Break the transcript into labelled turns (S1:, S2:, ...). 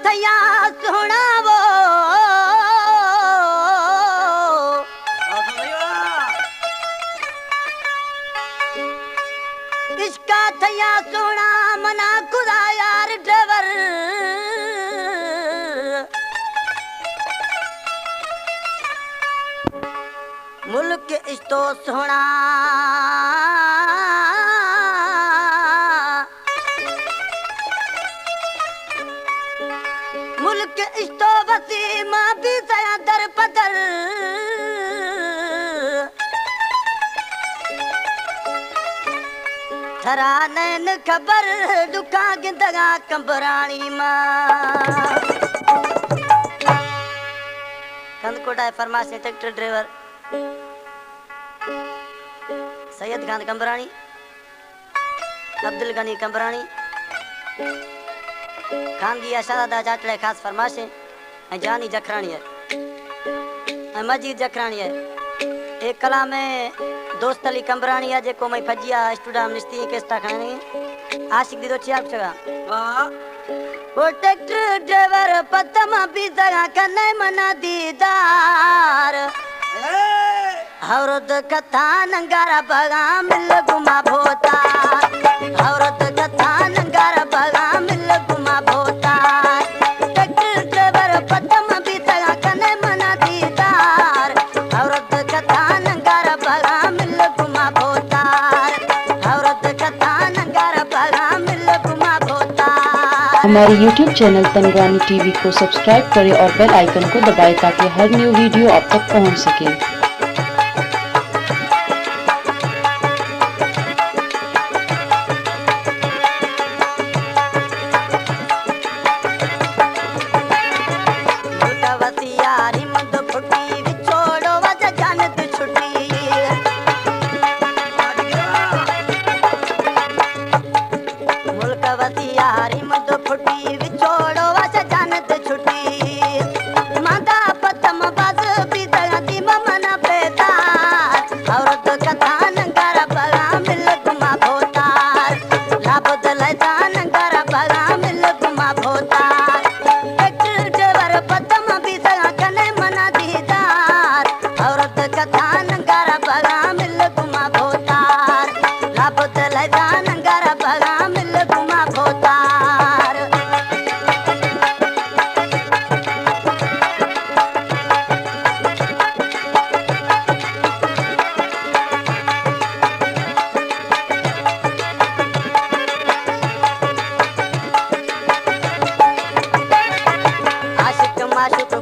S1: थया सुनावो इसका थया सुना मना खुदा यार ड्राइवर मुल्क इस्तो सोना मुल्क इस्तो वसी मां भी सया दर पदर थरा नैन खबर दुखा गिंदगा कंबरानी मां कंदकोटा फरमासे ट्रैक्टर ड्राइवर सैयद खान कंबरानी अब्दुल गनी कंबरानी खानगी शादा जाटले खास फरमाशे जानी जखरानी है मजीद जखरानी है एक कला में दोस्त अली कंबरानी है जेको मैं फजिया स्टूडियो निस्ती केस्टा खाने आशिक दी तो चियाब चगा वो ट्रैक्टर ड्राइवर पतमा भी जगह कने मना दीदार औरत कथा नंगारा बगा मिल गुमा भोता औरत कथा नंगारा बगा मिल गुमा भोता ट्रैक्टर ड्राइवर पतम भी तगा कने मना दीदार औरत कथा नंगारा बगा मिल गुमा भोता औरत कथा नंगारा बगा मिल गुमा भोता।
S2: हमारे YouTube चैनल तनगवानी टीवी को सब्सक्राइब करें और बेल आइकन को दबाएं ताकि हर न्यू वीडियो आप तक पहुंच सके।
S1: माशुक